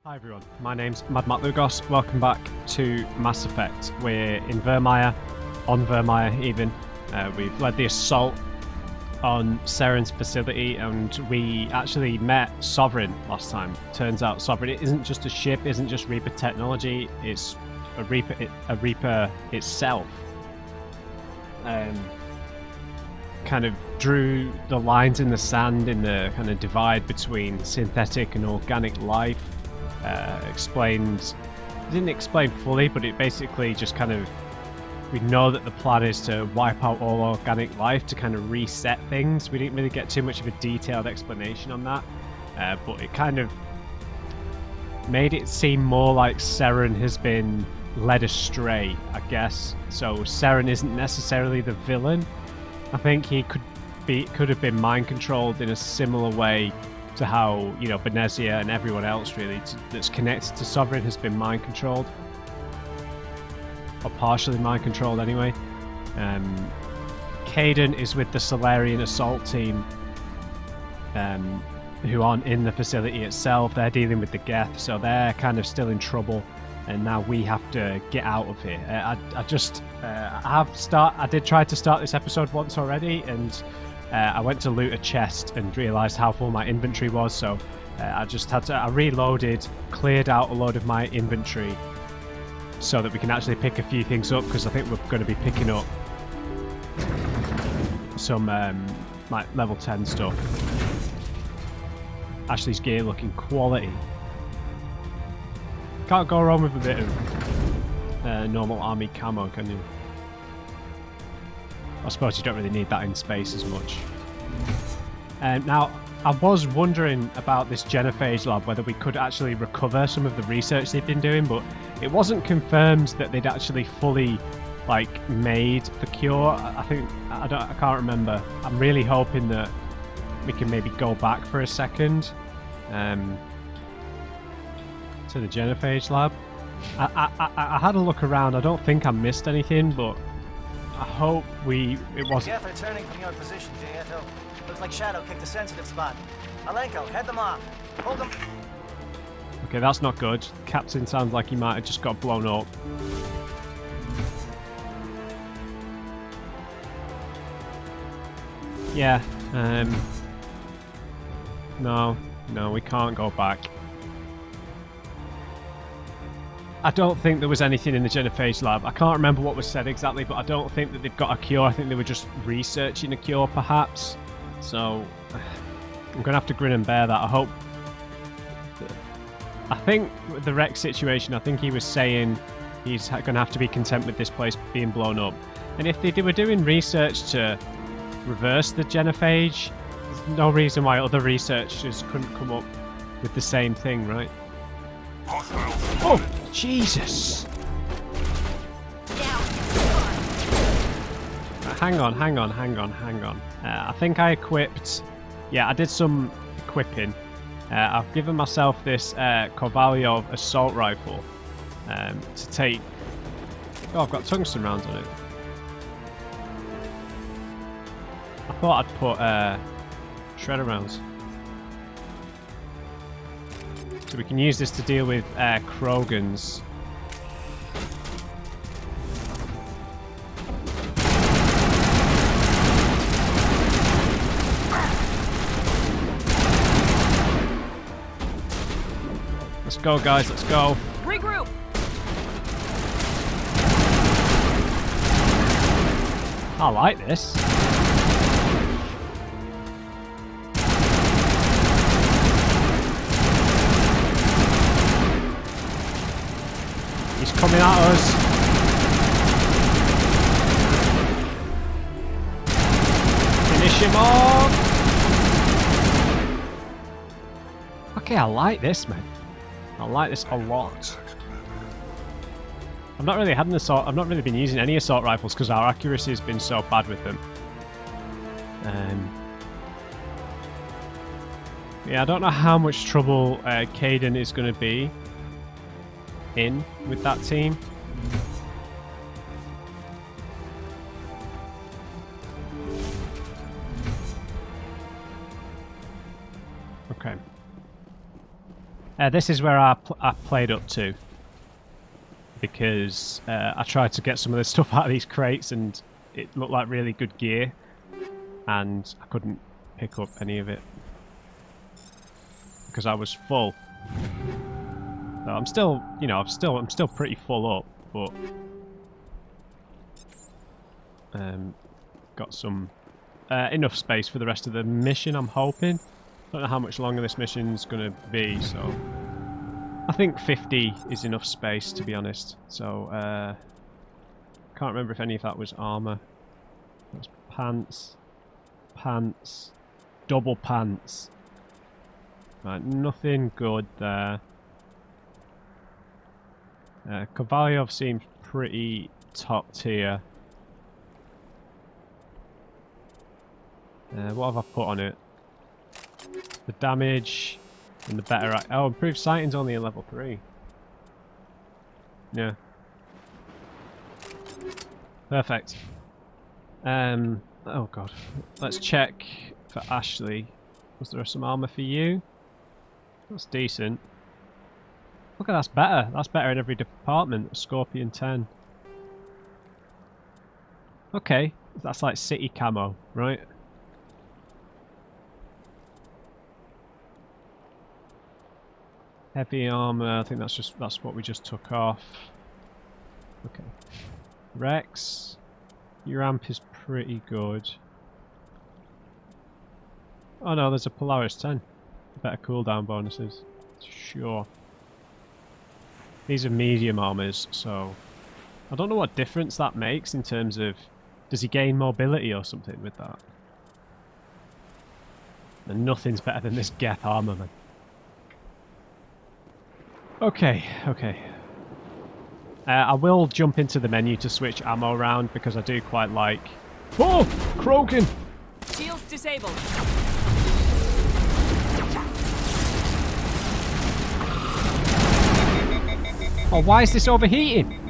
Hi everyone, my name's Mad Matt Lugos. Welcome back to Mass Effect. We're in Vermeer, on Vermeer even. We've led the assault on Saren's facility, and we actually met Sovereign last time. Turns out Sovereign isn't just a ship, isn't just Reaper technology, it's a Reaper itself. Kind of drew the lines in the sand in the kind of divide between synthetic and organic life. Didn't explain fully, but it basically just kind of, we know that the plan is to wipe out all organic life to kind of reset things. We didn't really get too much of a detailed explanation on that, but it kind of made it seem more like Saren has been led astray, I guess. So Saren isn't necessarily the villain. I think he could have been mind controlled in a similar way to how, you know, Benezia and everyone else really that's connected to Sovereign has been mind controlled, or partially mind controlled anyway. Kaidan is with the Solarian assault team, who aren't in the facility itself. They're dealing with the Geth, so they're kind of still in trouble, and now we have to get out of here. I did try to start this episode once already, and I went to loot a chest and realised how full my inventory was, so I reloaded, cleared out a load of my inventory so that we can actually pick a few things up, because I think we're going to be picking up some like level 10 stuff. Ashley's gear looking quality. Can't go wrong with a bit of normal army camo, can you? I suppose you don't really need that in space as much. Now, I was wondering about this genophage lab, whether we could actually recover some of the research they've been doing, but it wasn't confirmed that they'd actually fully, like, made the cure. I can't remember. I'm really hoping that we can maybe go back for a second to the genophage lab. I had a look around. I don't think I missed anything, but I hope it wasn't. Geth are turning from your position, J.F.O. Looks like Shadow kicked a sensitive spot. Alenko, head them off. Hold them. Okay, that's not good. Captain sounds like he might have just got blown up. Yeah, no, we can't go back. I don't think there was anything in the genophage lab. I can't remember what was said exactly, but I don't think that they've got a cure. I think they were just researching a cure, perhaps. So, I'm going to have to grin and bear that. I think with the Rex situation, I think he was saying he's going to have to be content with this place being blown up. And if they were doing research to reverse the genophage, there's no reason why other researchers couldn't come up with the same thing, right? Oh, Jesus! Hang on. I think I equipped... Yeah, I did some equipping. I've given myself this Kovalyov assault rifle to take... Oh, I've got tungsten rounds on it. I thought I'd put shredder rounds. So we can use this to deal with Krogans. Let's go, guys, let's go. Regroup! I like this. He's coming at us. Finish him off. Okay, I like this, man. I like this a lot. I've not really had an assault. I've not really been using any assault rifles because our accuracy has been so bad with them. Yeah, I don't know how much trouble Kaidan is going to be in with that team. Okay. This is where I played up to. Because I tried to get some of the stuff out of these crates and it looked like really good gear. And I couldn't pick up any of it. Because I was full. So I'm still, you know, I'm still pretty full up, but got some enough space for the rest of the mission, I'm hoping. Don't know how much longer this mission's gonna be, so I think 50 is enough space, to be honest. So can't remember if any of that was armor. That's pants, pants, double pants. Right, nothing good there. Kovalyov seems pretty top tier. What have I put on it? The damage and the better... Oh, improved sighting's only a level 3. Yeah. Perfect. Oh god. Let's check for Ashley. Was there some armor for you? That's decent. Look at that's better. That's better in every department. Scorpion 10. Okay. That's like city camo, right? Heavy armor, I think that's what we just took off. Okay. Rex, your amp is pretty good. Oh no, there's a Polaris 10. Better cooldown bonuses. Sure. These are medium armors, so I don't know what difference that makes in terms of, does he gain mobility or something with that? And nothing's better than this Geth armor, man. Okay, okay. I will jump into the menu to switch ammo around because I do quite like... Oh! Krogan! Shields disabled. Oh, why is this overheating?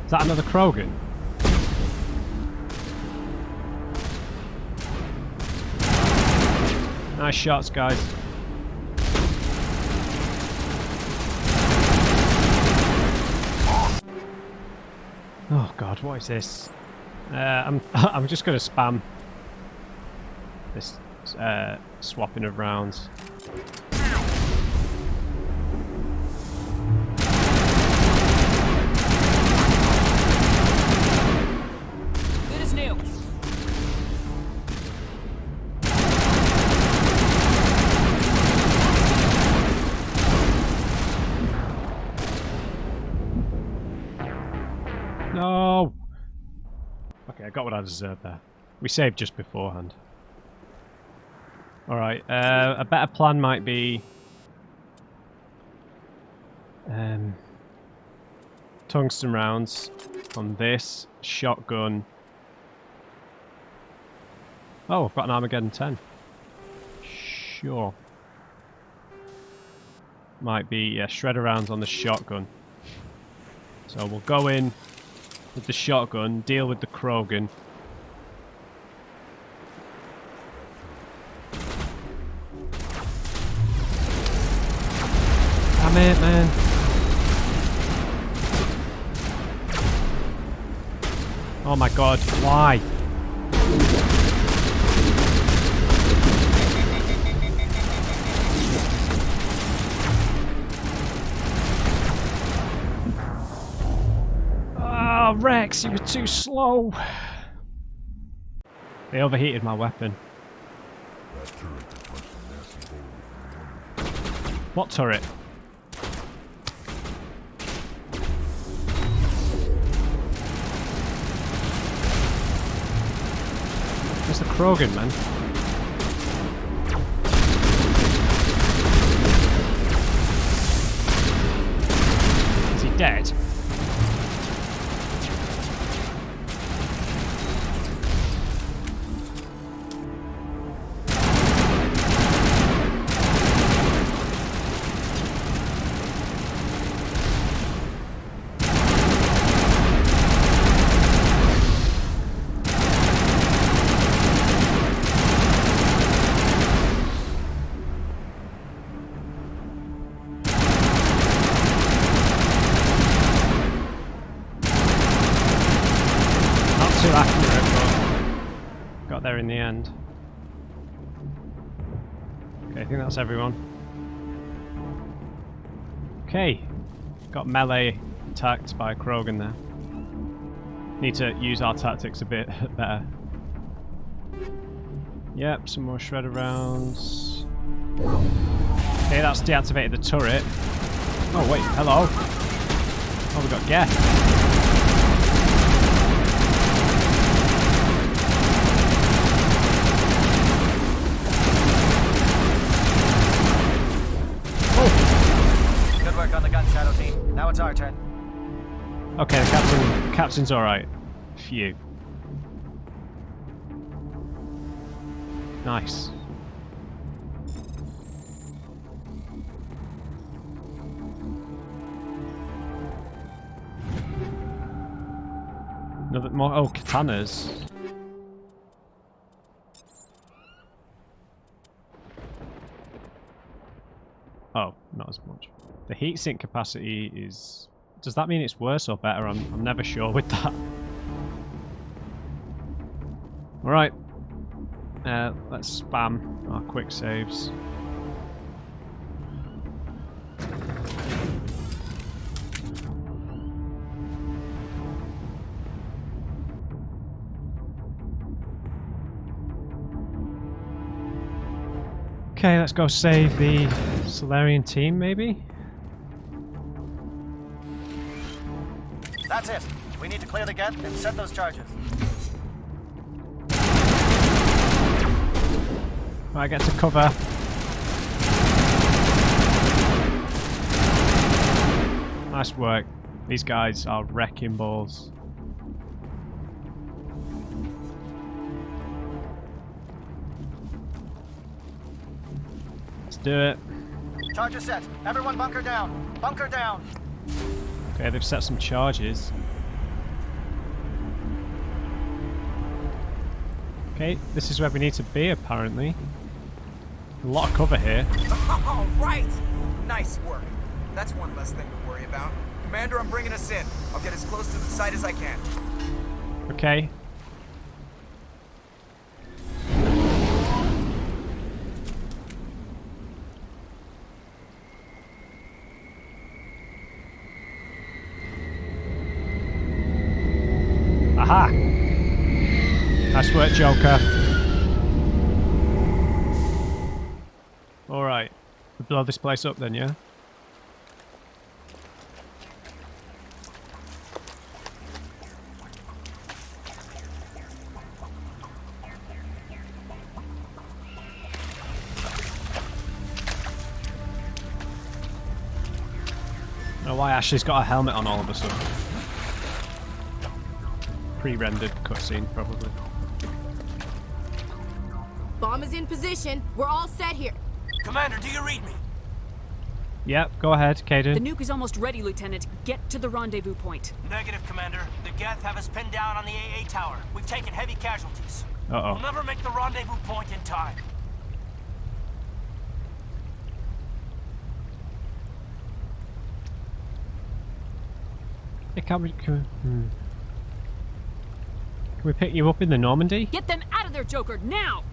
Is that another Krogan? Nice shots, guys. Oh god, what is this? I'm just gonna spam this swapping of rounds. Good as new. No! Okay, I got what I deserved there. We saved just beforehand. Alright, a better plan might be... tungsten rounds on this, shotgun. Oh, I've got an Armageddon 10. Sure. Might be, yeah, shredder rounds on the shotgun. So we'll go in with the shotgun, deal with the Krogan. Damn it, man. Oh my god, why? Oh, Rex, you were too slow. They overheated my weapon. What turret? Where's the Krogan, man? Is he dead? got there in the end. Okay, I think that's everyone. Okay, got melee attacked by Krogan there. Need to use our tactics a bit better. Yep, some more shredder rounds. Okay, that's deactivated the turret. Oh wait, hello. Oh, we got Geth. Good work on the gun, Shadow team. Now it's our turn. Okay, the captain's alright. Phew. Nice. Another more. Oh, katanas. Oh, not as much. The heatsink capacity is. Does that mean it's worse or better? I'm never sure with that. Alright. Let's spam our quick saves. Okay, let's go save the Solarian team, maybe? That's it. We need to clear the gate and set those charges. I get to cover. Nice work. These guys are wrecking balls. Let's do it. Charges set. Everyone bunker down. Bunker down. Okay, they've set some charges. Okay, this is where we need to be, apparently. A lot of cover here. All right! Nice work. That's one less thing to worry about. Commander, I'm bringing us in. I'll get as close to the site as I can. Okay. Aha! Nice work, Joker. Alright. We blow this place up then, yeah? I don't know why Ashley's got a helmet on all of a sudden. Pre-rendered cutscene, probably. Bomb is in position. We're all set here. Commander, do you read me? Yep, go ahead, The Caden. nuke is almost ready, Lieutenant. Get to the rendezvous point. Negative, Commander. The Geth have us pinned down on the AA tower. We've taken heavy casualties. Uh-oh. We'll never make the rendezvous point in time. Yeah, can we pick you up in the Normandy? Get them out of there, Joker, now!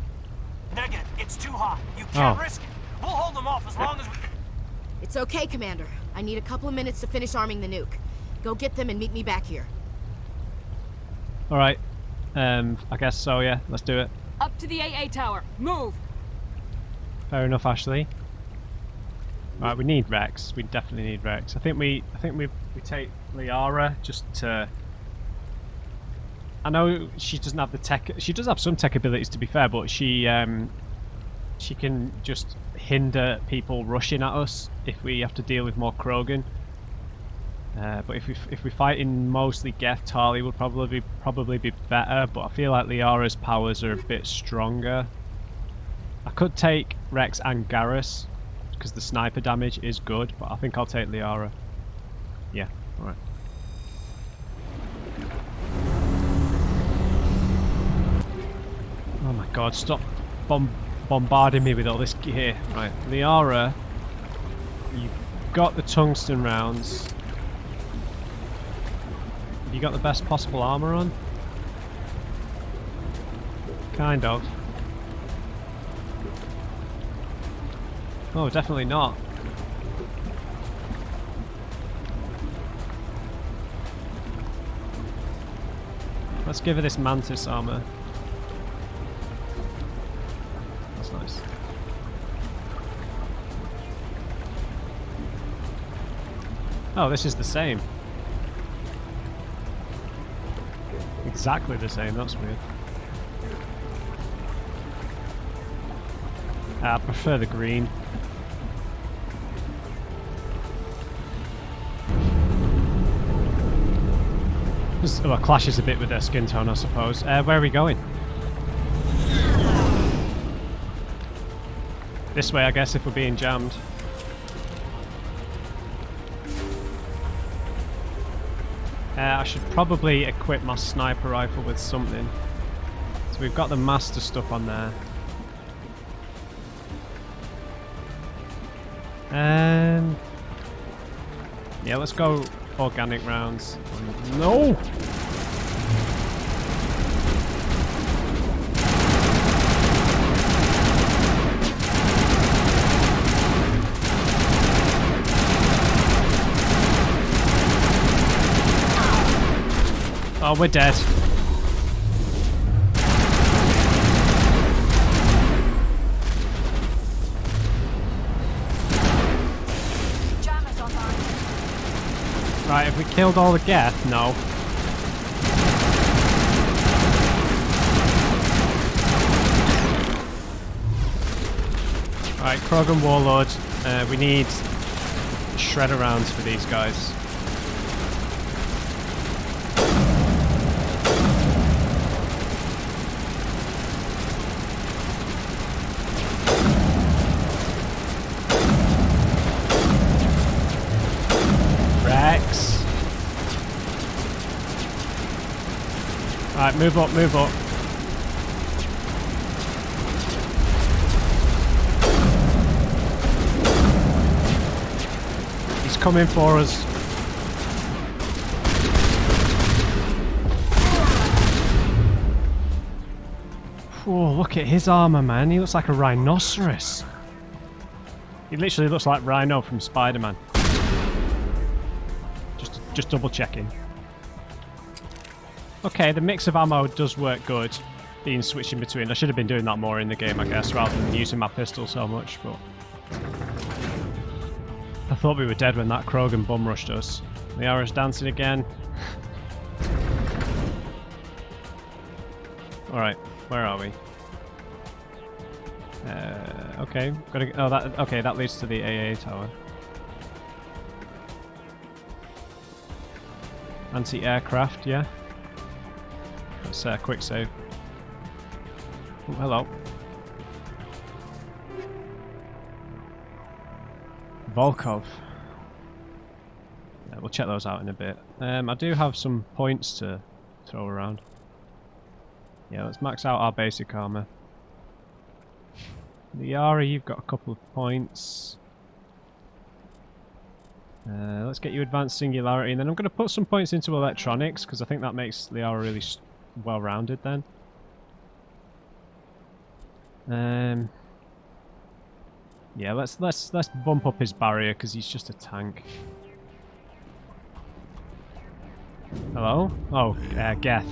Negative. It's too hot. You can't Oh. risk it. We'll hold them off as long as we... It's okay, Commander. I need a couple of minutes to finish arming the nuke. Go get them and meet me back here. Alright. I guess so, yeah. Let's do it. Up to the AA tower. Move! Fair enough, Ashley. Right, we need Rex. We definitely need Rex. I think we take Liara just to... I know she doesn't have the tech. She does have some tech abilities, to be fair, but she can just hinder people rushing at us if we have to deal with more Krogan. But if we fight in mostly Geth, Tali would probably be better. But I feel like Liara's powers are a bit stronger. I could take Rex and Garrus because the sniper damage is good, but I think I'll take Liara. Yeah, all right. Oh my god, stop bombarding me with all this gear. Right, Liara, you've got the tungsten rounds. Have you got the best possible armor on? Kind of. Oh, definitely not. Let's give her this mantis armor. That's nice. Oh, this is the same. Exactly the same, that's weird. I prefer the green. Well, it clashes a bit with their skin tone, I suppose. Where are we going? This way, I guess, if we're being jammed. I should probably equip my sniper rifle with something. So we've got the master stuff on there. Yeah, let's go organic rounds. No! Oh, we're dead. Right, have we killed all the Geth? No. Alright, Krogan Warlord. We need shredder rounds for these guys. Alright, move up, move up. He's coming for us. Oh, look at his armor, man. He looks like a rhinoceros. He literally looks like Rhino from Spider-Man. Just double checking. Okay, the mix of ammo does work good, being switching between. I should have been doing that more in the game, I guess, rather than using my pistol so much, but... I thought we were dead when that Krogan bum rushed us. Liara's dancing again. Alright, where are we? Okay, gotta... Oh, okay, that leads to the AA tower. Anti-aircraft, yeah. Let's quick save. Oh, hello. Volkov. Yeah, we'll check those out in a bit. I do have some points to throw around. Yeah, let's max out our basic armor. Liara, you've got a couple of points. Let's get you advanced singularity, and then I'm going to put some points into electronics because I think that makes Liara really well-rounded. Then, yeah, let's bump up his barrier because he's just a tank. Hello? Oh, Geth.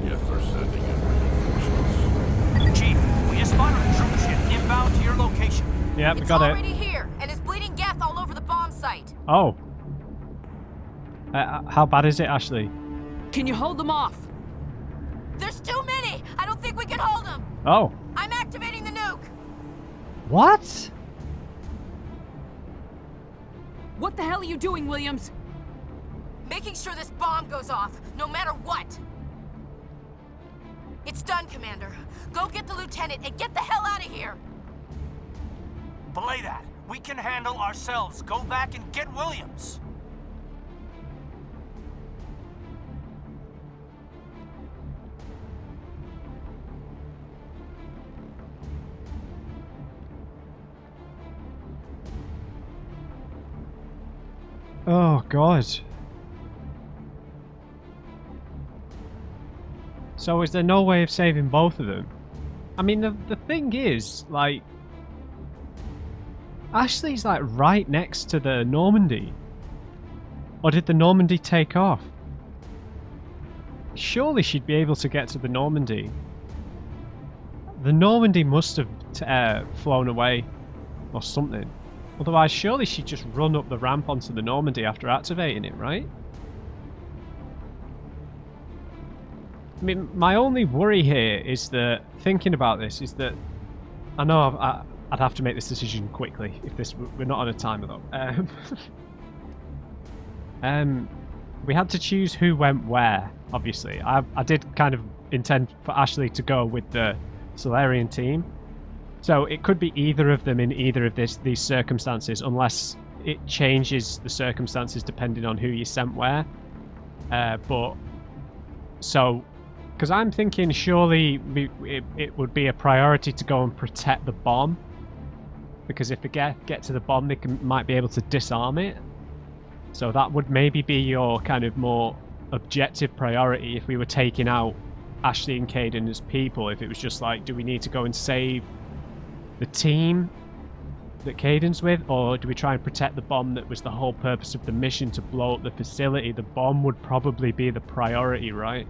Geth are sending in reinforcements. Chief, we just spotted a troop ship inbound to your location. Yeah, we got it. It's already here, and it's bleeding Geth all over the bomb site. Oh. How bad is it, Ashley? Can you hold them off? There's too many! I don't think we can hold them! Oh. I'm activating the nuke! What? What the hell are you doing, Williams? Making sure this bomb goes off, no matter what! It's done, Commander. Go get the lieutenant and get the hell out of here! Belay that. We can handle ourselves. Go back and get Williams. Oh, God. So is there no way of saving both of them? I mean, the thing is, like, Ashley's like right next to the Normandy. Or did the Normandy take off? Surely she'd be able to get to the Normandy. The Normandy must have flown away or something. Otherwise, surely she'd just run up the ramp onto the Normandy after activating it, right? I mean, my only worry here is that, thinking about this, is that I know I'd have to make this decision quickly if we're not on a timer though. We had to choose who went where, obviously. I did kind of intend for Ashley to go with the Solarian team. So it could be either of them in either of these circumstances, unless it changes the circumstances depending on who you sent where. Because I'm thinking surely it would be a priority to go and protect the bomb. Because if they get to the bomb, they might be able to disarm it. So that would maybe be your kind of more objective priority if we were taking out Ashley and Kaidan as people. If it was just like, do we need to go and save the team that Kaidan's with, or do we try and protect the bomb that was the whole purpose of the mission, to blow up the facility? The bomb would probably be the priority, right?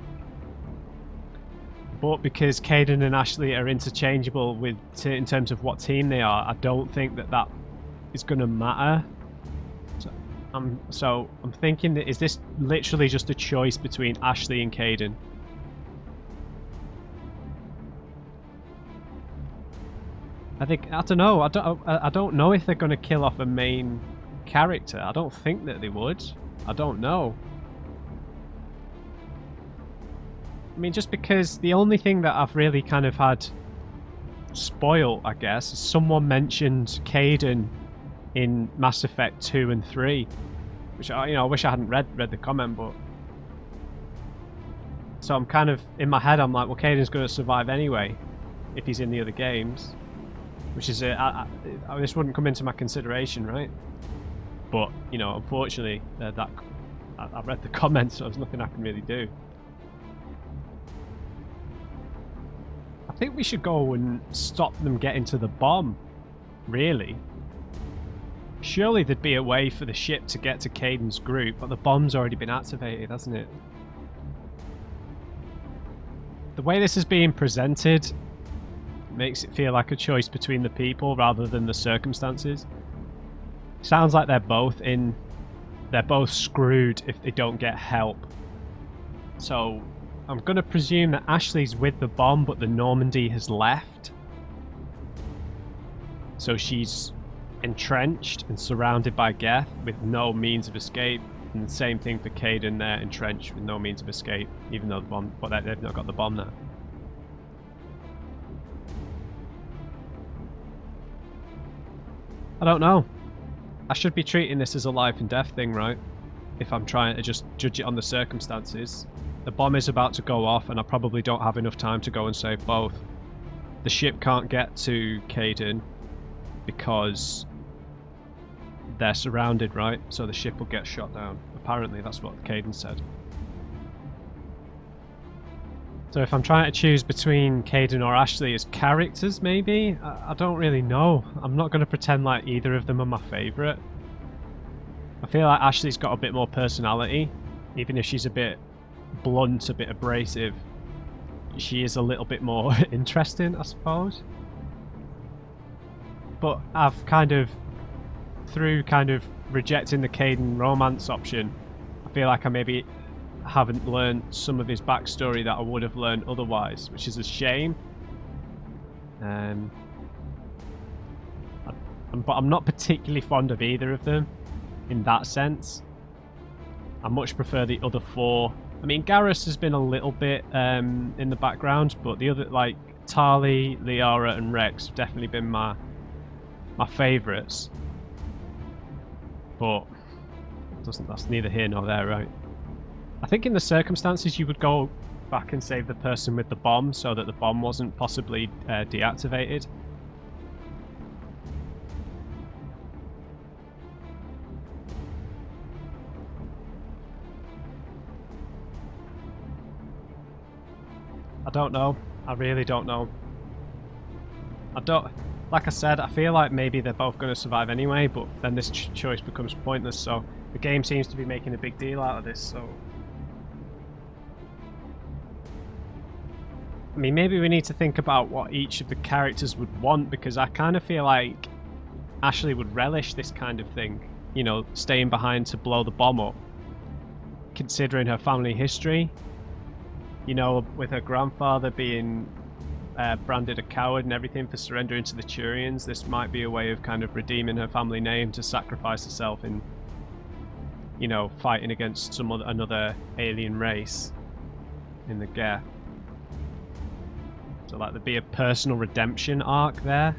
But because Kaidan and Ashley are interchangeable in terms of what team they are, I don't think that is going to matter. So I'm thinking, that is this literally just a choice between Ashley and Kaidan? I don't know. I don't know if they're going to kill off a main character. I don't think that they would. I don't know. I mean, just because the only thing that I've really kind of had spoiled, I guess, is someone mentioned Kaidan in Mass Effect 2 and 3, which I wish I hadn't read the comment, but so I'm kind of in my head, I'm like, well, Kaidan's going to survive anyway if he's in the other games, which is this wouldn't come into my consideration, right? But unfortunately, I read the comments, so there's nothing I can really do. I think we should go and stop them getting to the bomb, really. Surely there'd be a way for the ship to get to Kaidan's group, but the bomb's already been activated, hasn't it? The way this is being presented makes it feel like a choice between the people rather than the circumstances. Sounds like they're both screwed if they don't get help. So I'm going to presume that Ashley's with the bomb, but the Normandy has left. So she's entrenched and surrounded by Geth with no means of escape. And the same thing for Kaidan, they're entrenched with no means of escape, even though they've not got the bomb now. I don't know. I should be treating this as a life and death thing, right? If I'm trying to just judge it on the circumstances. The bomb is about to go off and I probably don't have enough time to go and save both. The ship can't get to Kaidan because they're surrounded, right? So the ship will get shot down. Apparently that's what Kaidan said. So if I'm trying to choose between Kaidan or Ashley as characters, maybe? I don't really know. I'm not going to pretend like either of them are my favourite. I feel like Ashley's got a bit more personality. Even if she's a bit blunt, a bit abrasive, she is a little bit more interesting, I suppose. But I've through rejecting the Kaidan romance option, I feel like I maybe haven't learned some of his backstory that I would have learned otherwise, which is a shame. But I'm not particularly fond of either of them in that sense. I much prefer the other four. I mean, Garrus has been a little bit in the background, but the other, like Tali, Liara, and Rex have definitely been my favourites. But that's neither here nor there, right? I think in the circumstances you would go back and save the person with the bomb so that the bomb wasn't possibly deactivated. I don't know. I really don't know. I don't... Like I said, I feel like maybe they're both going to survive anyway, but then this choice becomes pointless, so the game seems to be making a big deal out of this, so... I mean, maybe we need to think about what each of the characters would want, because I kind of feel like Ashley would relish this kind of thing. You know, staying behind to blow the bomb up. Considering her family history. You know, with her grandfather being branded a coward and everything for surrendering to the Turians, this might be a way of kind of redeeming her family name to sacrifice herself in, you know, fighting against another alien race in the Geth. So like there'd be a personal redemption arc there.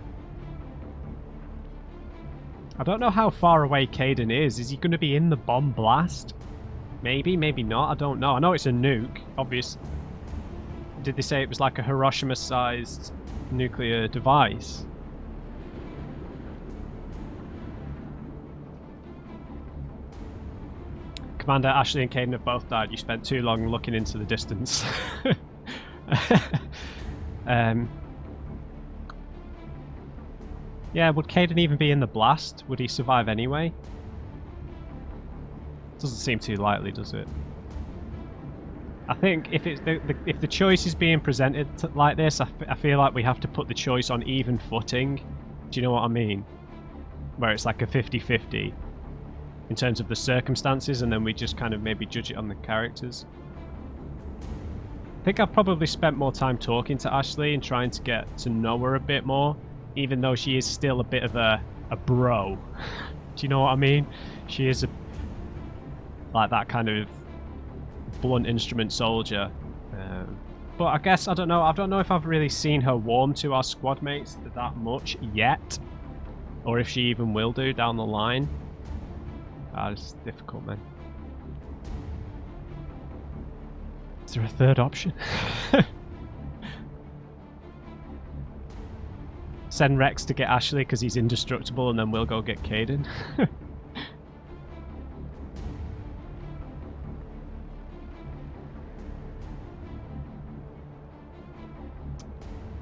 I don't know how far away Kaidan is. Is he going to be in the bomb blast? Maybe, maybe not. I don't know. I know it's a nuke, obvious. Did they say it was like a Hiroshima-sized nuclear device? Commander, Ashley and Kaidan have both died. You spent too long looking into the distance. Yeah, would Kaidan even be in the blast? Would he survive anyway? Doesn't seem too likely, does it? I think if it's if the choice is being presented like this, I feel like we have to put the choice on even footing. Do you know what I mean? Where it's like a 50-50 in terms of the circumstances, and then we just kind of maybe judge it on the characters. I think I've probably spent more time talking to Ashley and trying to get to know her a bit more, even though she is still a bit of a bro. Do you know what I mean? She is like that kind of blunt instrument soldier. But I guess, I don't know if I've really seen her warm to our squad mates that much yet, or if she even will do down the line. It's difficult, man. Is there a third option? Send Rex to get Ashley because he's indestructible, and then we'll go get Kaidan.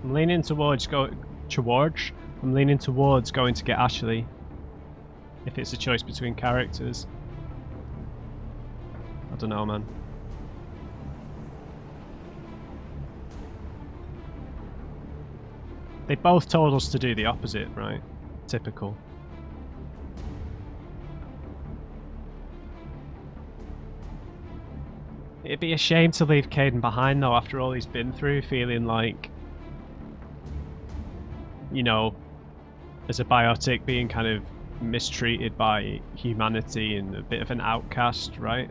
I'm leaning towards going to get Ashley. If it's a choice between characters. I don't know, man. They both told us to do the opposite, right? Typical. It'd be a shame to leave Kaidan behind, though, after all he's been through, feeling like, you know, as a biotic, being kind of mistreated by humanity and a bit of an outcast, right?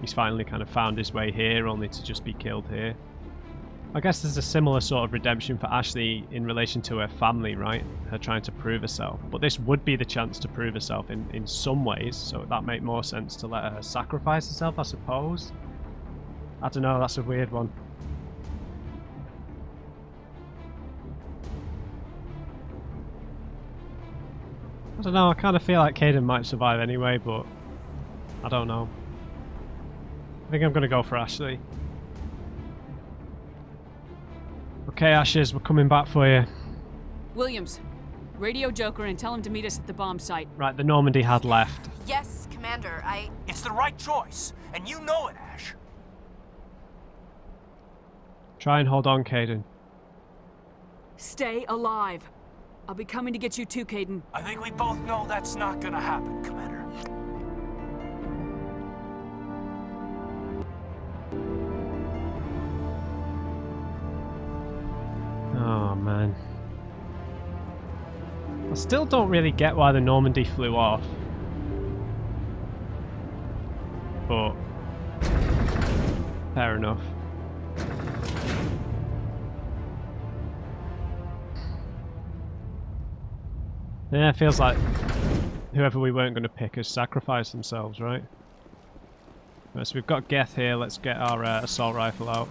He's finally kind of found his way here, only to just be killed here. I guess there's a similar sort of redemption for Ashley in relation to her family, right? Her trying to prove herself. But this would be the chance to prove herself in some ways, so that make more sense to let her sacrifice herself, I suppose. I don't know, that's a weird one. I don't know, I kind of feel like Kaidan might survive anyway, but I don't know. I think I'm going to go for Ashley. Okay, Ashes, we're coming back for you. Williams, radio Joker and tell him to meet us at the bomb site. Right, the Normandy had left. Yes, Commander, It's the right choice, and you know it, Ash. Try and hold on, Kaidan. Stay alive. I'll be coming to get you too, Kaidan. I think we both know that's not gonna happen, Commander. Oh, man. I still don't really get why the Normandy flew off. But fair enough. Yeah, it feels like whoever we weren't going to pick has sacrificed themselves, right? Right, so we've got Geth here. Let's get our assault rifle out.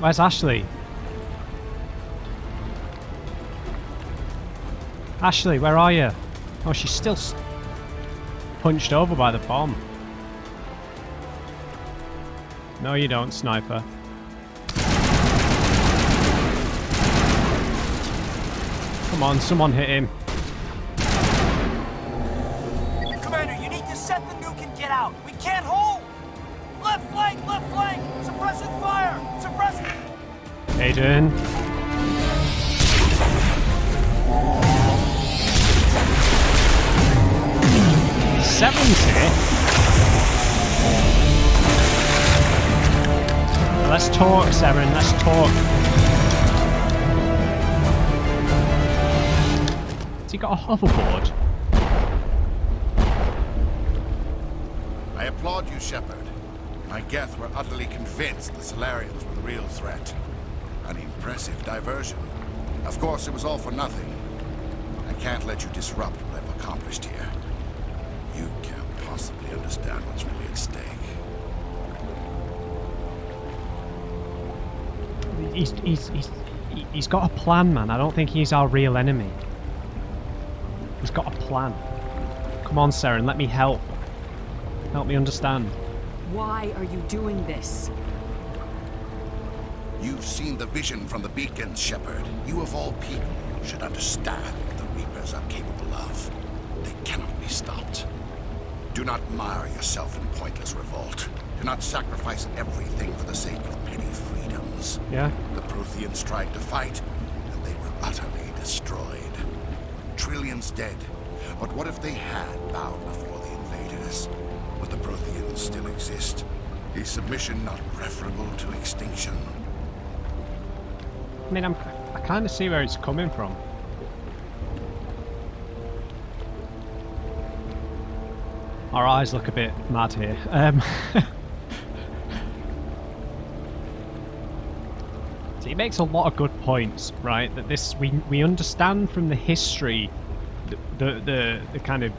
Where's Ashley? Ashley, where are you? Oh, she's still punched over by the bomb. No, you don't, sniper. Come on, someone hit him. Commander, you need to set the nuke and get out. We can't hold. Left flank, suppressing fire, suppressing. Aiden. 70. Let's talk, Seren, let's talk. Has he got a hoverboard? I applaud you, Shepard. My Geth were utterly convinced the Solarians were the real threat. An impressive diversion. Of course, it was all for nothing. I can't let you disrupt what I've accomplished here. You can't possibly understand what's really at stake. He's got a plan, man. I don't think he's our real enemy. He's got a plan. Come on, Seren, let me help. Help me understand. Why are you doing this? You've seen the vision from the beacons, Shepard. You of all people should understand what the Reapers are capable of. They cannot be stopped. Do not mire yourself in pointless revolt. Do not sacrifice everything for the sake of petty freedoms. Yeah? The Protheans tried to fight, and they were utterly destroyed. Trillions dead. But what if they had bowed before the invaders? Would the Protheans still exist? Is submission not preferable to extinction? I mean, I kind of see where it's coming from. Our eyes look a bit mad here. So he makes a lot of good points, right? That this we understand from the history, the kind of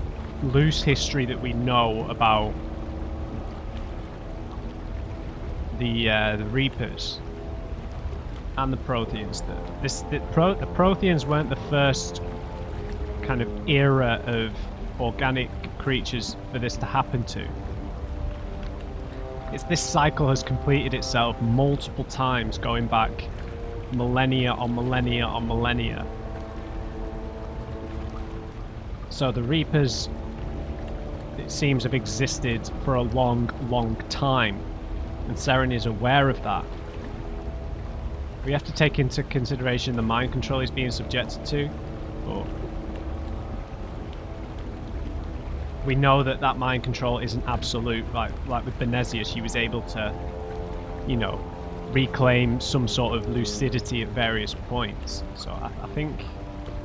loose history that we know about the Reapers and the Protheans. The Protheans weren't the first kind of era of organic creatures for this to happen to. This cycle has completed itself multiple times, going back millennia on millennia on millennia. So the Reapers, it seems, have existed for a long, long time, and Seren is aware of that. We have to take into consideration the mind control he's being subjected to. But we know that mind control isn't absolute. Like with Benezia, she was able to, you know, reclaim some sort of lucidity at various points. So I think,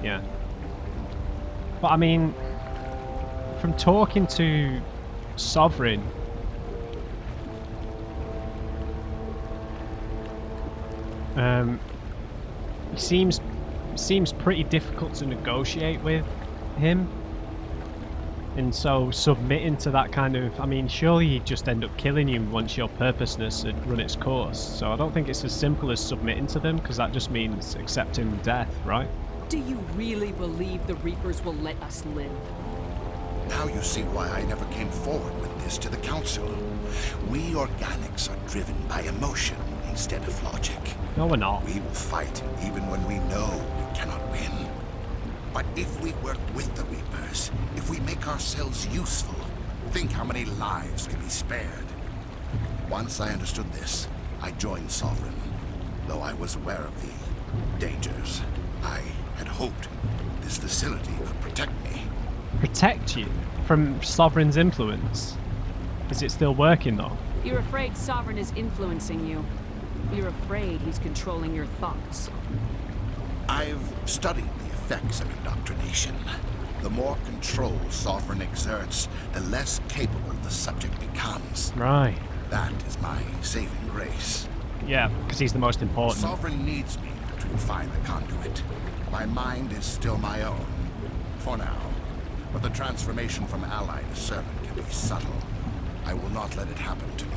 yeah. But I mean, from talking to Sovereign, he seems pretty difficult to negotiate with him, and so submitting to that kind of, I mean, surely he'd just end up killing you once your purposeness had run its course. So I don't think it's as simple as submitting to them, because that just means accepting death, right? Do you really believe the Reapers will let us live? Now you see why I never came forward with this to the Council. We organics are driven by emotion instead of logic. No, we're not. We will fight even when we know we cannot win. But if we work with the Reapers, if we make ourselves useful, think how many lives can be spared. Once I understood this, I joined Sovereign, though I was aware of the dangers. I had hoped this facility could protect me. Protect you from Sovereign's influence? Is it still working though? You're afraid Sovereign is influencing you. You're afraid he's controlling your thoughts. I've studied the effects of indoctrination. The more control Sovereign exerts, the less capable the subject becomes. Right. That is my saving grace. Yeah, because he's the most important. Sovereign needs me to find the conduit. My mind is still my own, for now. But the transformation from ally to servant can be subtle. I will not let it happen to me.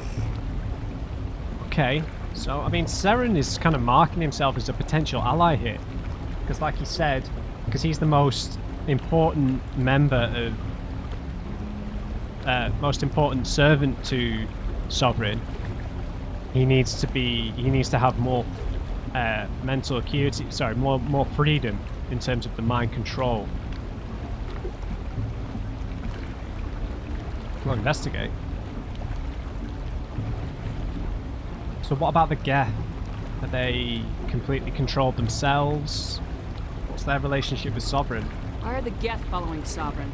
Okay. So, I mean, Seren is kind of marking himself as a potential ally here. Because like he said, because he's the most important member of... most important servant to Sovereign. He needs to have more mental acuity, sorry, more freedom in terms of the mind control. We'll investigate. So what about the Geth? Are they completely controlled themselves? What's their relationship with Sovereign? Why are the Geth following Sovereign?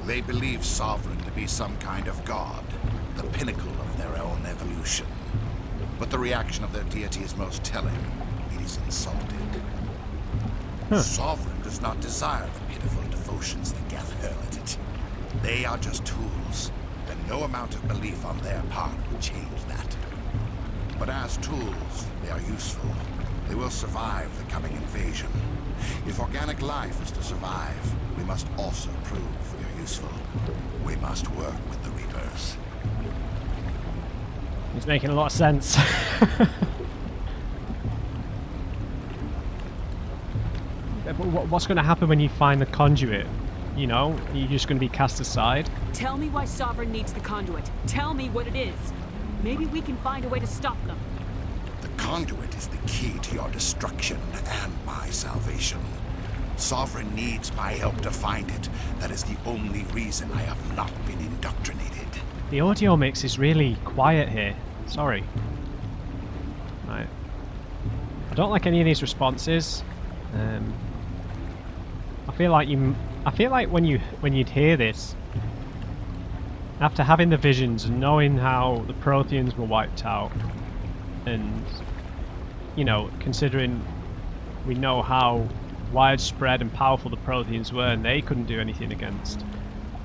They believe Sovereign to be some kind of god, the pinnacle of their own evolution. But the reaction of their deity is most telling. It is insulted. Sovereign does not desire the pitiful devotions the Geth hurl at it. They are just tools, and no amount of belief on their part will change that. But as tools, they are useful. They will survive the coming invasion. If organic life is to survive, we must also prove we are useful. We must work with the Reapers. It's making a lot of sense. But what's going to happen when you find the conduit? You know, are you just going to be cast aside? Tell me why Sovereign needs the conduit. Tell me what it is. Maybe we can find a way to stop them. The conduit is the key to your destruction and my salvation. Sovereign needs my help to find it. That is the only reason I have not been indoctrinated. The audio mix is really quiet here. Sorry. Right. I don't like any of these responses. I feel like when you'd hear this, after having the visions and knowing how the Protheans were wiped out, and you know, considering we know how widespread and powerful the Protheans were, and they couldn't do anything against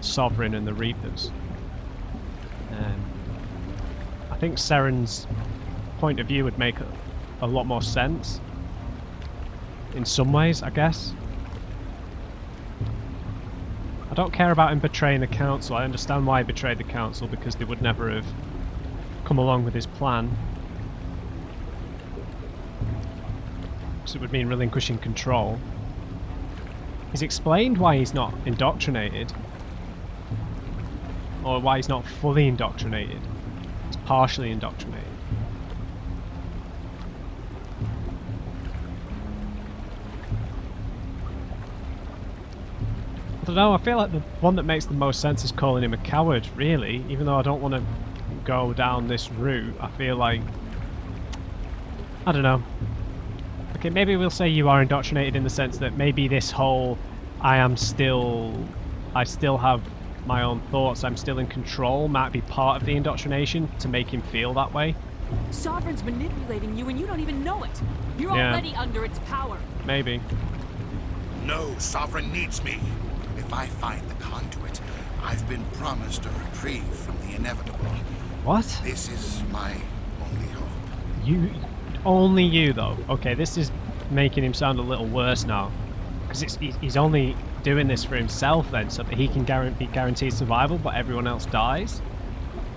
Sovereign and the Reapers. I think Seren's point of view would make a lot more sense in some ways, I guess. I don't care about him betraying the council. I understand why he betrayed the council, because they would never have come along with his plan. Because it would mean relinquishing control. He's explained why he's not indoctrinated. Or why he's not fully indoctrinated. He's partially indoctrinated. I don't know, I feel like the one that makes the most sense is calling him a coward, really. Even though I don't want to go down this route, I feel like... I don't know. Okay, maybe we'll say you are indoctrinated in the sense that maybe this whole I still have my own thoughts, I'm still in control, might be part of the indoctrination to make him feel that way. Sovereign's manipulating you and you don't even know it. You're already under its power. Maybe. No, Sovereign needs me. If I find the conduit, I've been promised a reprieve from the inevitable. What? This is my only hope. Only you, though. Okay, this is making him sound a little worse now. Because he's only doing this for himself then, so that he can be guaranteed survival, but everyone else dies.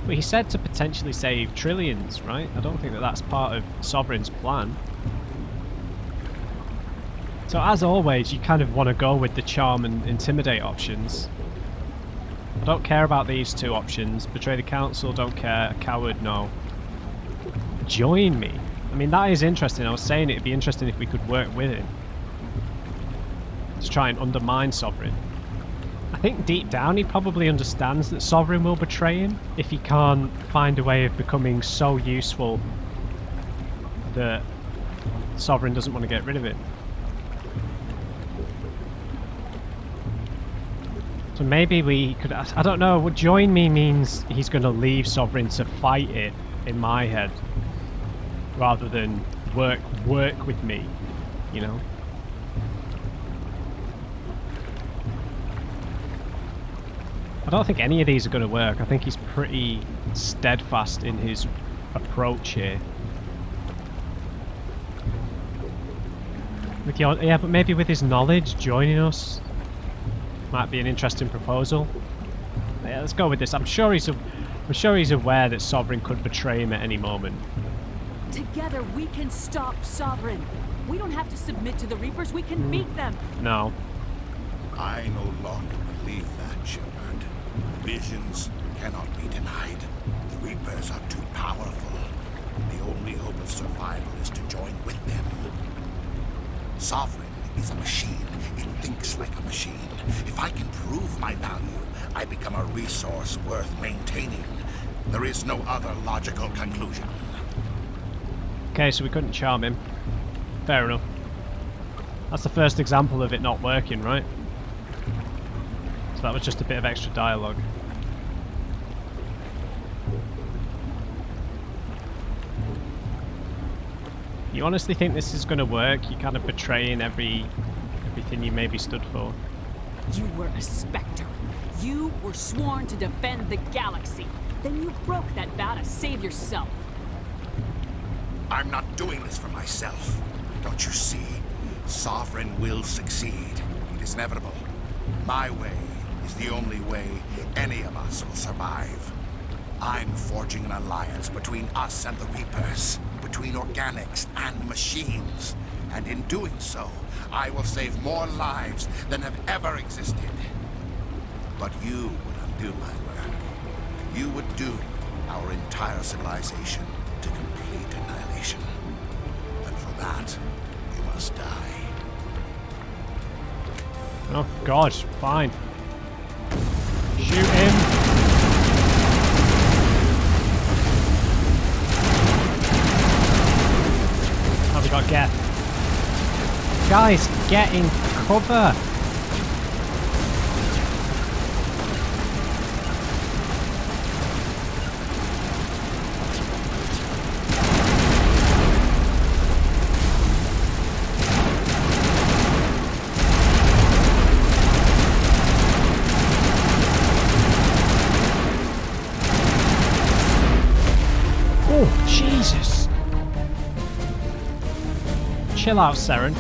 But he said to potentially save trillions, right? I don't think that that's part of Sovereign's plan. So as always, you kind of want to go with the charm and intimidate options. I don't care about these two options. Betray the council, don't care. Coward, no. Join me. I mean, that is interesting. I was saying it'd be interesting if we could work with him to try and undermine Sovereign. I think deep down he probably understands that Sovereign will betray him if he can't find a way of becoming so useful that Sovereign doesn't want to get rid of it. So maybe we could, I don't know, what join me means he's going to leave Sovereign to fight it, in my head, rather than work with me, you know? I don't think any of these are going to work. I think he's pretty steadfast in his approach here. Yeah, but maybe with his knowledge, joining us might be an interesting proposal. Yeah, let's go with this. I'm sure he's I'm sure he's aware that Sovereign could betray him at any moment. Together we can stop Sovereign. We don't have to submit to the Reapers, we can beat them. No. I no longer believe that, Shepard. Visions cannot be denied. The Reapers are too powerful. The only hope of survival is to join with them. Sovereign is a machine. It thinks like a machine. If I can prove my value, I become a resource worth maintaining. There is no other logical conclusion. Okay, so we couldn't charm him. Fair enough. That's the first example of it not working, right? So that was just a bit of extra dialogue. You honestly think this is going to work? You're kind of betraying everything you maybe stood for. You were a Spectre. You were sworn to defend the galaxy. Then you broke that vow to save yourself. I'm not doing this for myself. Don't you see? Sovereign will succeed. It is inevitable. My way is the only way any of us will survive. I'm forging an alliance between us and the Reapers, between organics and machines. And in doing so, I will save more lives than have ever existed. But you would undo my work. You would doom our entire civilization to complete annihilation. And for that, you must die. Oh god, fine. Shoot him. Oh, we got Geth. Guys, get in cover. Oh, Jesus. Chill out, Saren.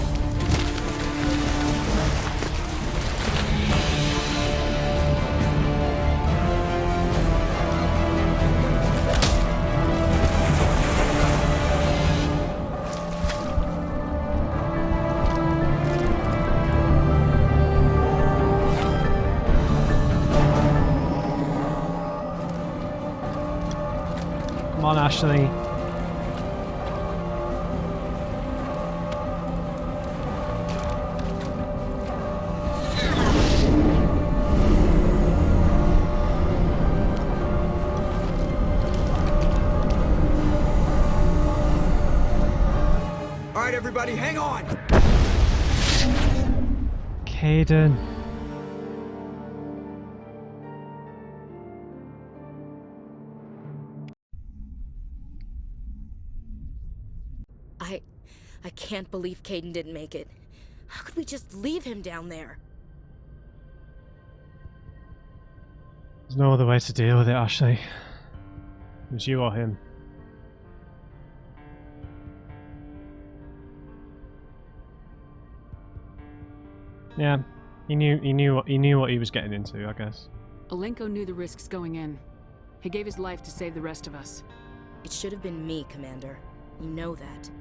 Come on, Ashley. All right, everybody, hang on. Caden. I can't believe Caden didn't make it. How could we just leave him down there? There's no other way to deal with it, Ashley. It was you or him. Yeah, he knew what he was getting into, I guess. Alenko knew the risks going in. He gave his life to save the rest of us. It should have been me, Commander. You know that.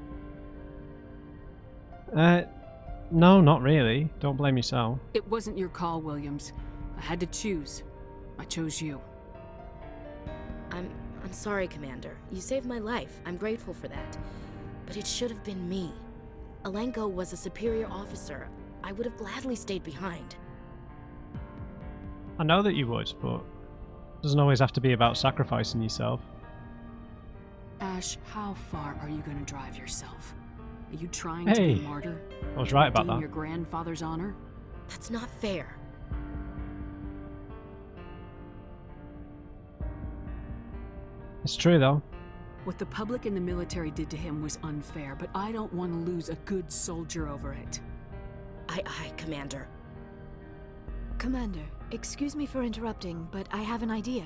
No, not really. Don't blame yourself. It wasn't your call, Williams. I had to choose. I chose you. I'm sorry, Commander. You saved my life. I'm grateful for that. But it should have been me. Alenko was a superior officer. I would have gladly stayed behind. I know that you would, but it doesn't always have to be about sacrificing yourself. Ash, how far are you going to drive yourself? Are you trying to be a martyr? I was right about Redeem that. your grandfather's honor? That's not fair. It's true, though. What the public and the military did to him was unfair, but I don't want to lose a good soldier over it. Aye, Commander. Commander, excuse me for interrupting, but I have an idea.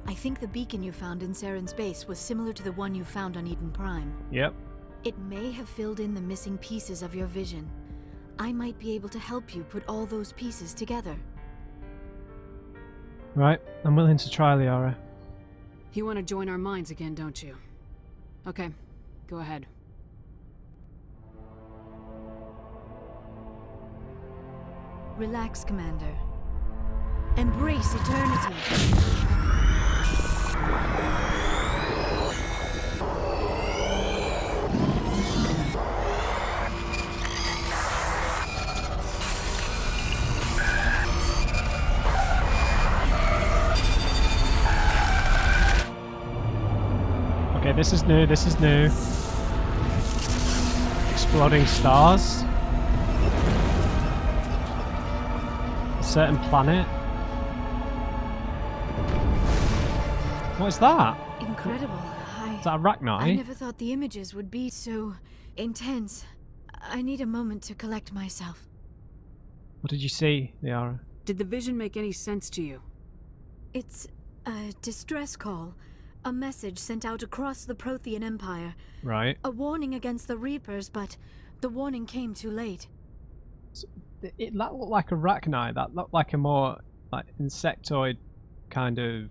I think the beacon you found in Saren's base was similar to the one you found on Eden Prime. Yep. It may have filled in the missing pieces of your vision. I might be able to help you put all those pieces together. Right, I'm willing to try, Liara. You want to join our minds again, don't you? Okay, go ahead. Relax, Commander. Embrace eternity. Okay, this is new, this is new. Exploding stars. A certain planet. What is that? Incredible. Is that Arachni? I never thought the images would be so intense. I need a moment to collect myself. What did you see, Liara? Did the vision make any sense to you? It's a distress call. A message sent out across the Prothean Empire. Right. A warning against the Reapers, but the warning came too late. So, that looked like Arachni. That looked like a more like insectoid kind of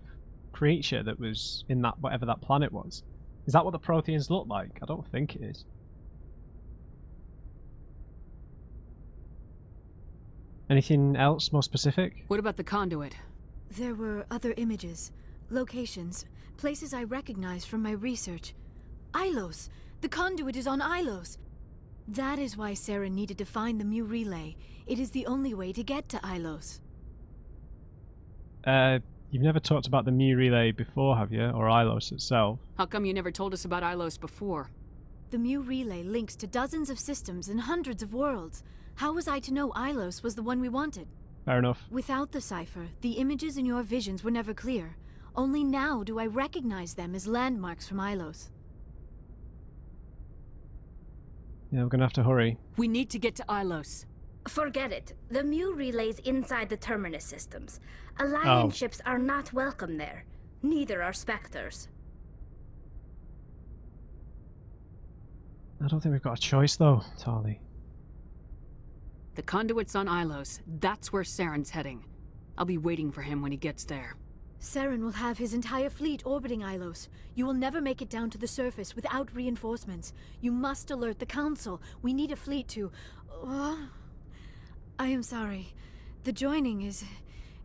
creature that was in that whatever that planet was. Is that what the Protheans look like? I don't think it is. Anything else more specific? What about the conduit? There were other images, locations, places I recognized from my research. Ilos! The conduit is on Ilos! That is why Saren needed to find the Mu relay. It is the only way to get to Ilos. You've never talked about the Mu relay before, have you? Or Ilos itself? How come you never told us about Ilos before? The Mu relay links to dozens of systems and hundreds of worlds. How was I to know Ilos was the one we wanted? Fair enough. Without the cipher, the images in your visions were never clear. Only now do I recognize them as landmarks from Ilos. Yeah, we're gonna have to hurry. We need to get to Ilos. Forget it. The Mu relay's inside the Terminus systems. Alliance ships are not welcome there. Neither are Spectres. I don't think we've got a choice though, Tali. The conduit's on Ilos. That's where Saren's heading. I'll be waiting for him when he gets there. Saren will have his entire fleet orbiting Ilos. You will never make it down to the surface without reinforcements. You must alert the Council. We need a fleet to... I am sorry. The joining is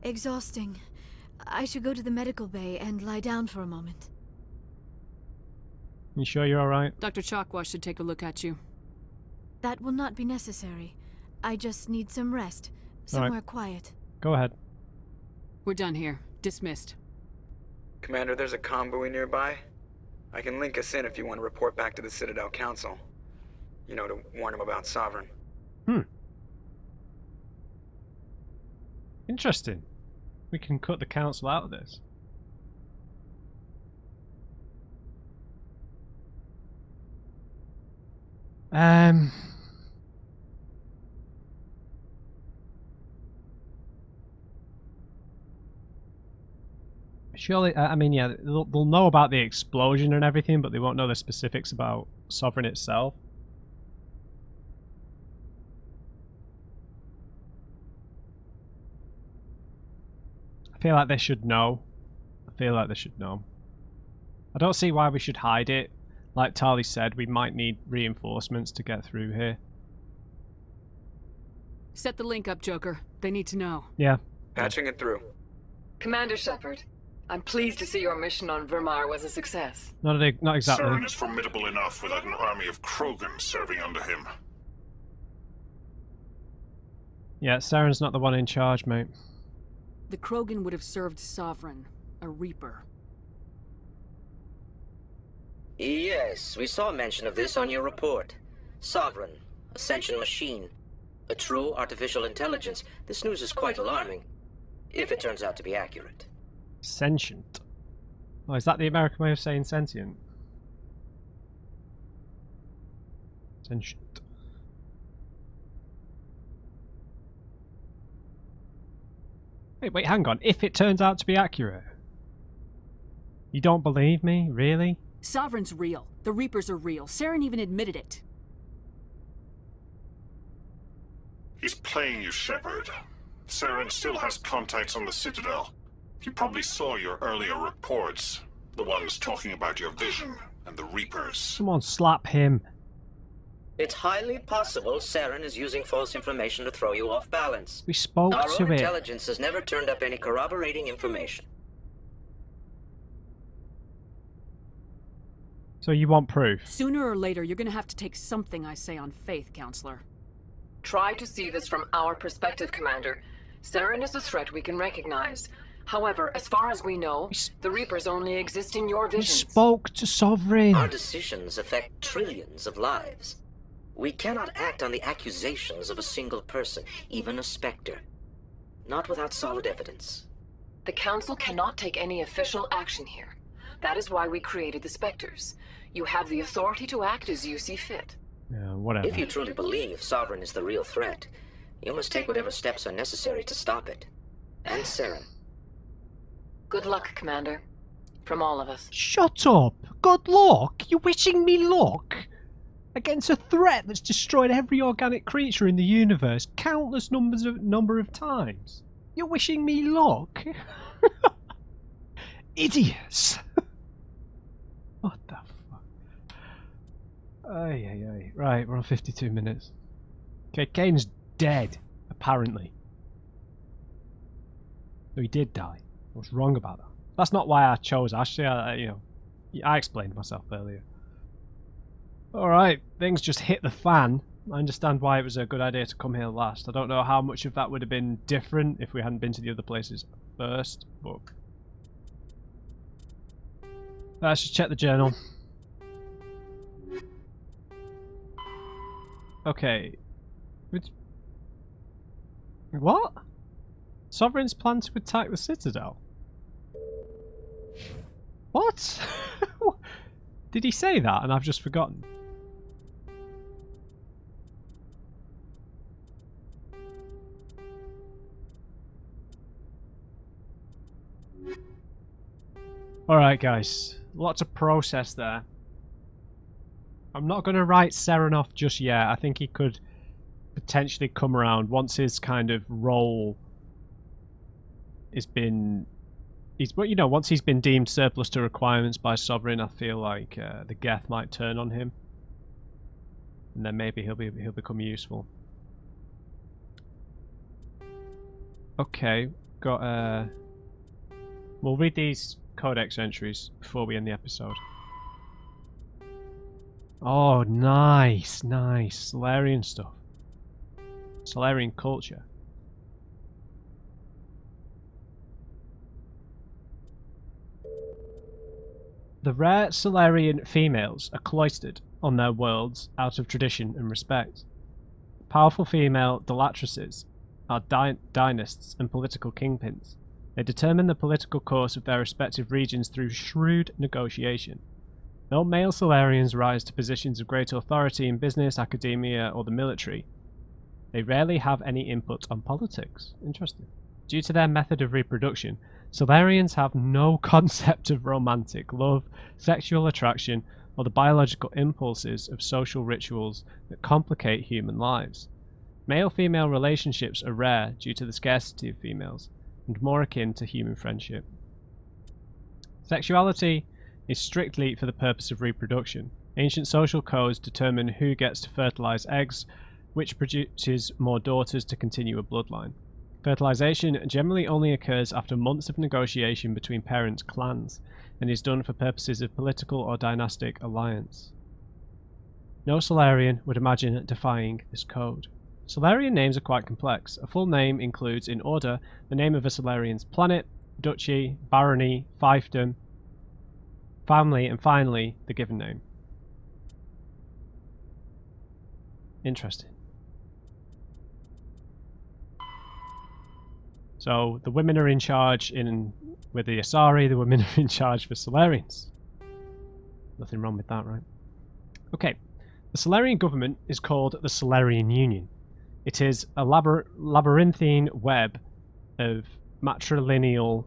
exhausting. I should go to the medical bay and lie down for a moment. You sure you're alright? Dr. Chakwa should take a look at you. That will not be necessary. I just need some rest. Somewhere quiet. Go ahead. We're done here. Dismissed. Commander, there's a convoy nearby. I can link us in if you want to report back to the Citadel Council. You know, to warn them about Sovereign. Interesting. We can cut the council out of this. Surely, I mean, yeah, they'll know about the explosion and everything, but they won't know the specifics about Sovereign itself. I feel like they should know. I don't see why we should hide it. Like Tali said, we might need reinforcements to get through here. Set the link up, Joker. They need to know. Yeah. Patching it through. Commander Shepard, I'm pleased to see your mission on Vermar was a success. Not exactly. Saren is formidable enough without an army of Krogan serving under him. Yeah, Saren's not the one in charge, mate. The Krogan would have served Sovereign, a Reaper. Yes, we saw mention of this on your report. Sovereign, Ascension machine, a true artificial intelligence. This news is quite alarming, if it turns out to be accurate. Sentient. Oh, is that the American way of saying sentient? Sentient. Wait, hang on. If it turns out to be accurate? You don't believe me? Really? Sovereign's real. The Reapers are real. Saren even admitted it. He's playing you, Shepard. Saren still has contacts on the Citadel. He probably saw your earlier reports. The ones talking about your vision and the Reapers. Someone slap him. It's highly possible Saren is using false information to throw you off balance. We spoke Our to own it. intelligence has never turned up any corroborating information. So you want proof? Sooner or later, you're gonna have to take something I say on faith, Counselor. Try to see this from our perspective, Commander. Saren is a threat we can recognize. However, as far as we know, the Reapers only exist in your We visions. spoke to Sovereign. Our decisions affect trillions of lives. We cannot act on the accusations of a single person, even a Spectre. Not without solid evidence. The Council cannot take any official action here. That is why we created the Spectres. You have the authority to act as you see fit. Yeah, whatever. If you truly believe Sovereign is the real threat, you must take whatever steps are necessary to stop it. And Saren. Good luck, Commander. From all of us. Shut up! Good luck? You wishing me luck? Against a threat that's destroyed every organic creature in the universe countless number of times. You're wishing me luck? Idiots! What the fuck? Ay. Right, we're on 52 minutes. Okay, Kane's dead, apparently. So he did die. I was wrong about that. That's not why I chose Ashley. I explained myself earlier. Alright, things just hit the fan. I understand why it was a good idea to come here last. I don't know how much of that would have been different if we hadn't been to the other places first, but... Let's just check the journal. Okay. What? Sovereign's plan to attack the Citadel? What? Did he say that and I've just forgotten? Alright guys, lots of process there. I'm not going to write Saren off just yet. I think he could potentially come around once his kind of role has been... once he's been deemed surplus to requirements by Sovereign, I feel like the Geth might turn on him. And then maybe he'll become useful. Okay, got we'll read these codex entries before we end the episode. Oh, nice. Solarian stuff. Solarian culture. The rare Solarian females are cloistered on their worlds out of tradition and respect. Powerful female Delatresses are dynasts and political kingpins. They determine the political course of their respective regions through shrewd negotiation. Though male Solarians rise to positions of great authority in business, academia, or the military, they rarely have any input on politics. Interesting. Due to their method of reproduction, Solarians have no concept of romantic love, sexual attraction, or the biological impulses of social rituals that complicate human lives. Male-female relationships are rare due to the scarcity of females, and more akin to human friendship. Sexuality is strictly for the purpose of reproduction. Ancient social codes determine who gets to fertilize eggs, which produces more daughters to continue a bloodline. Fertilization generally only occurs after months of negotiation between parent clans, and is done for purposes of political or dynastic alliance. No Solarian would imagine defying this code. Solarian names are quite complex. A full name includes, in order, the name of a Solarian's planet, duchy, barony, fiefdom, family, and finally, the given name. Interesting. So, the women are in charge with the Asari, the women are in charge for Solarians. Nothing wrong with that, right? Okay. The Solarian government is called the Solarian Union. It is a labyrinthine web of matrilineal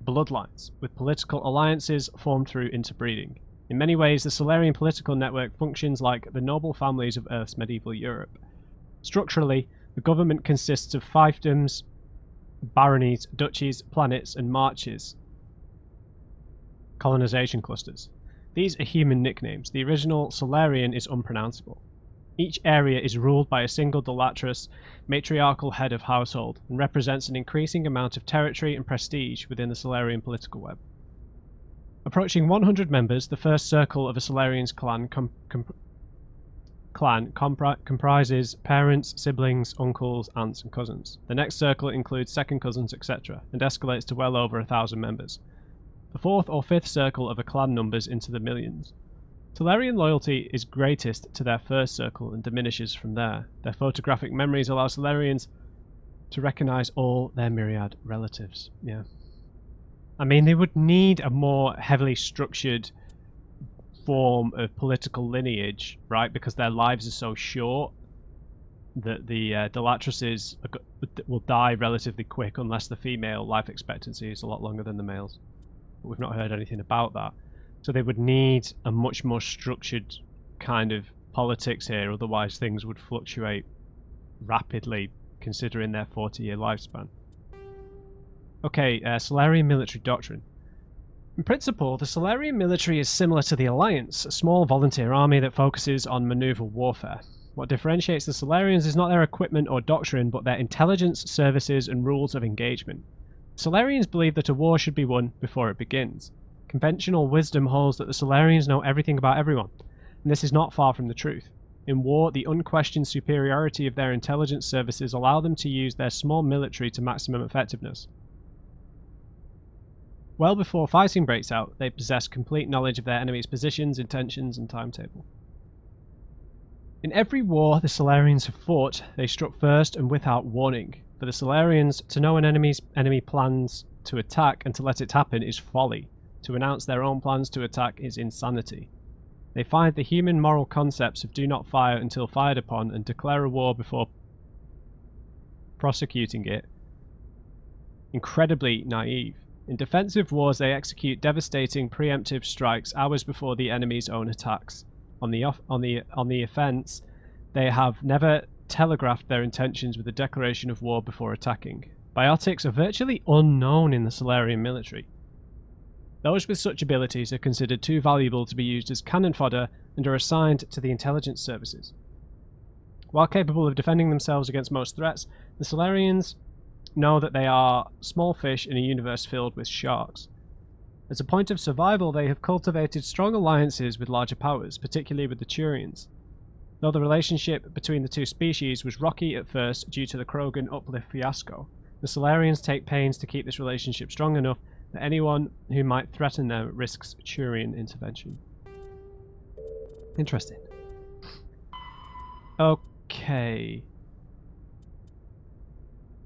bloodlines, with political alliances formed through interbreeding. In many ways, the Solarian political network functions like the noble families of Earth's medieval Europe. Structurally, the government consists of fiefdoms, baronies, duchies, planets, and marches. colonization clusters. These are human nicknames. The original Solarian is unpronounceable. Each area is ruled by a single Delatrous matriarchal head of household and represents an increasing amount of territory and prestige within the Solarian political web. Approaching 100 members, the first circle of a Solarian's clan comprises parents, siblings, uncles, aunts, and cousins. The next circle includes second cousins, etc., and escalates to well over 1,000 members. The fourth or fifth circle of a clan numbers into the millions. Solarian loyalty is greatest to their first circle and diminishes from there. Their photographic memories allow Solarians to recognize all their myriad relatives. Yeah. I mean, they would need a more heavily structured form of political lineage, right? Because their lives are so short that the Delatruses will die relatively quick unless the female life expectancy is a lot longer than the males. But we've not heard anything about that. So they would need a much more structured kind of politics here, otherwise things would fluctuate rapidly considering their 40-year lifespan. Okay, Solarian military doctrine. In principle, the Solarian military is similar to the Alliance, a small volunteer army that focuses on maneuver warfare. What differentiates the Solarians is not their equipment or doctrine, but their intelligence, services, and rules of engagement. Solarians believe that a war should be won before it begins. Conventional wisdom holds that the Solarians know everything about everyone, and this is not far from the truth. In war, the unquestioned superiority of their intelligence services allow them to use their small military to maximum effectiveness. Well before fighting breaks out, they possess complete knowledge of their enemy's positions, intentions, and timetable. In every war the Solarians have fought, they struck first and without warning. For the Solarians, to know an enemy plans to attack and to let it happen is folly. To announce their own plans to attack is insanity. They find the human moral concepts of do not fire until fired upon and declare a war before prosecuting it incredibly naive. In defensive wars, they execute devastating preemptive strikes hours before the enemy's own attacks. On the offense, they have never telegraphed their intentions with a declaration of war before attacking. Biotics are virtually unknown in the Solarian military. Those with such abilities are considered too valuable to be used as cannon fodder and are assigned to the intelligence services. While capable of defending themselves against most threats, the Solarians know that they are small fish in a universe filled with sharks. As a point of survival, they have cultivated strong alliances with larger powers, particularly with the Turians. Though the relationship between the two species was rocky at first due to the Krogan uplift fiasco, the Solarians take pains to keep this relationship strong enough that anyone who might threaten them risks Turian intervention. Interesting. Okay.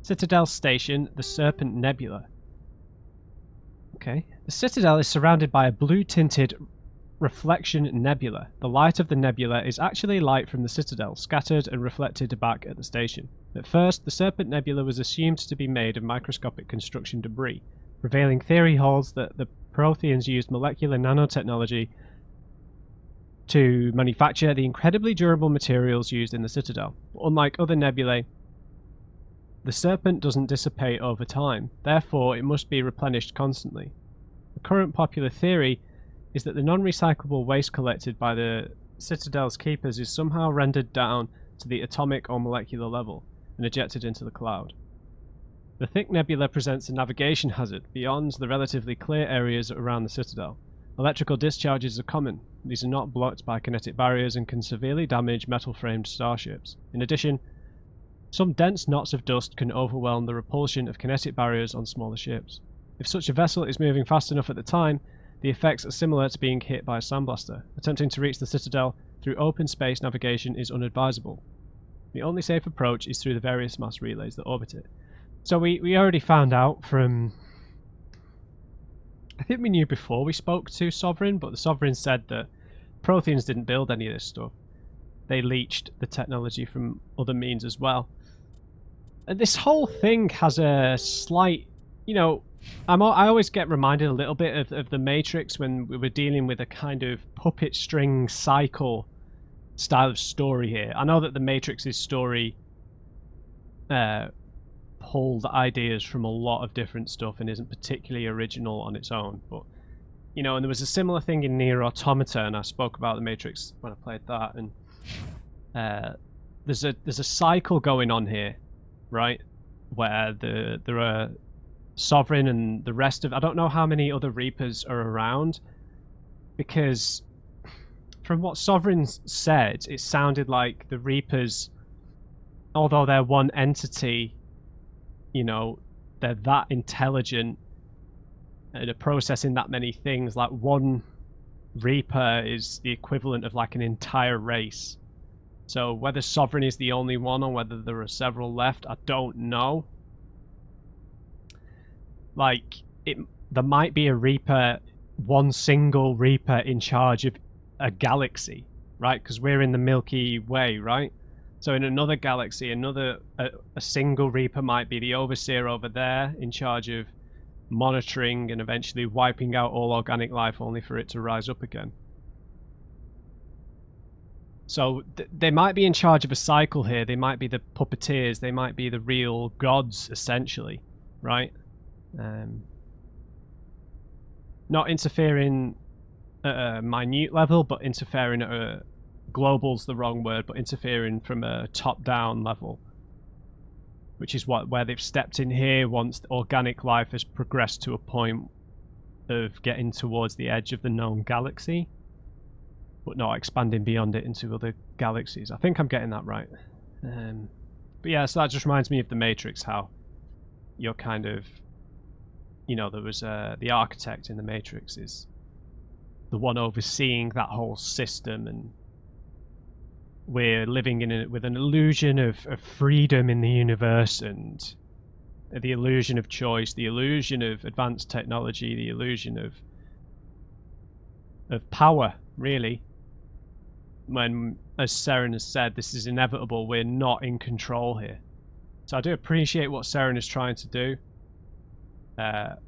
Citadel Station, the Serpent Nebula. Okay. The Citadel is surrounded by a blue-tinted reflection nebula. The light of the nebula is actually light from the Citadel, scattered and reflected back at the station. At first, the Serpent Nebula was assumed to be made of microscopic construction debris. Prevailing theory holds that the Protheans used molecular nanotechnology to manufacture the incredibly durable materials used in the Citadel. Unlike other nebulae, the Serpent doesn't dissipate over time, therefore it must be replenished constantly. The current popular theory is that the non-recyclable waste collected by the Citadel's keepers is somehow rendered down to the atomic or molecular level and ejected into the cloud. The thick nebula presents a navigation hazard beyond the relatively clear areas around the Citadel. Electrical discharges are common. These are not blocked by kinetic barriers and can severely damage metal-framed starships. In addition, some dense knots of dust can overwhelm the repulsion of kinetic barriers on smaller ships. If such a vessel is moving fast enough at the time, the effects are similar to being hit by a sandblaster. Attempting to reach the Citadel through open space navigation is unadvisable. The only safe approach is through the various mass relays that orbit it. So we already found out from... I think we knew before we spoke to Sovereign, but the Sovereign said that Protheans didn't build any of this stuff. They leached the technology from other means as well. And this whole thing has a slight... You know, I always get reminded a little bit of the Matrix when we were dealing with a kind of puppet string cycle style of story here. I know that the Matrix's story pulled ideas from a lot of different stuff and isn't particularly original on its own, but You know, and there was a similar thing in Nier Automata, and I spoke about the Matrix when I played that, and there's a cycle going on here, right? Where there are Sovereign and the rest of... I don't know how many other Reapers are around, because from what Sovereign said, it sounded like the Reapers, although they're one entity, you know, they're that intelligent and are processing that many things. Like, one Reaper is the equivalent of like an entire race. So whether Sovereign is the only one or whether there are several left, I don't know. Like, there might be a Reaper, one single Reaper in charge of a galaxy, right? Because we're in the Milky Way, right? So in another galaxy, a single Reaper might be the Overseer over there in charge of monitoring and eventually wiping out all organic life, only for it to rise up again. So they might be in charge of a cycle here. They might be the puppeteers. They might be the real gods, essentially, right? Not interfering at a minute level, but interfering at a... global's the wrong word, but interfering from a top-down level. Which is where they've stepped in here once the organic life has progressed to a point of getting towards the edge of the known galaxy, but not expanding beyond it into other galaxies. I think I'm getting that right. But yeah, so that just reminds me of the Matrix, how you're kind of... You know, there was the architect in the Matrix is the one overseeing that whole system, and we're living in it with an illusion of freedom in the universe, and the illusion of choice, the illusion of advanced technology, the illusion of power, really. When, as Seren has said, this is inevitable, we're not in control here. So I do appreciate what Seren is trying to do.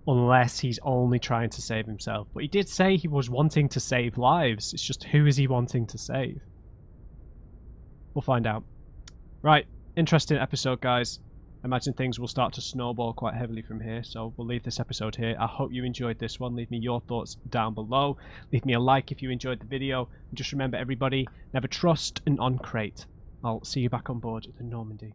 Unless he's only trying to save himself. But he did say he was wanting to save lives. It's just, who is he wanting to save? We'll find out. Right, interesting episode, guys. I imagine things will start to snowball quite heavily from here, so we'll leave this episode here. I hope you enjoyed this one. Leave me your thoughts down below. Leave me a like if you enjoyed the video. And just remember, everybody, never trust an uncrate. I'll see you back on board at the Normandy.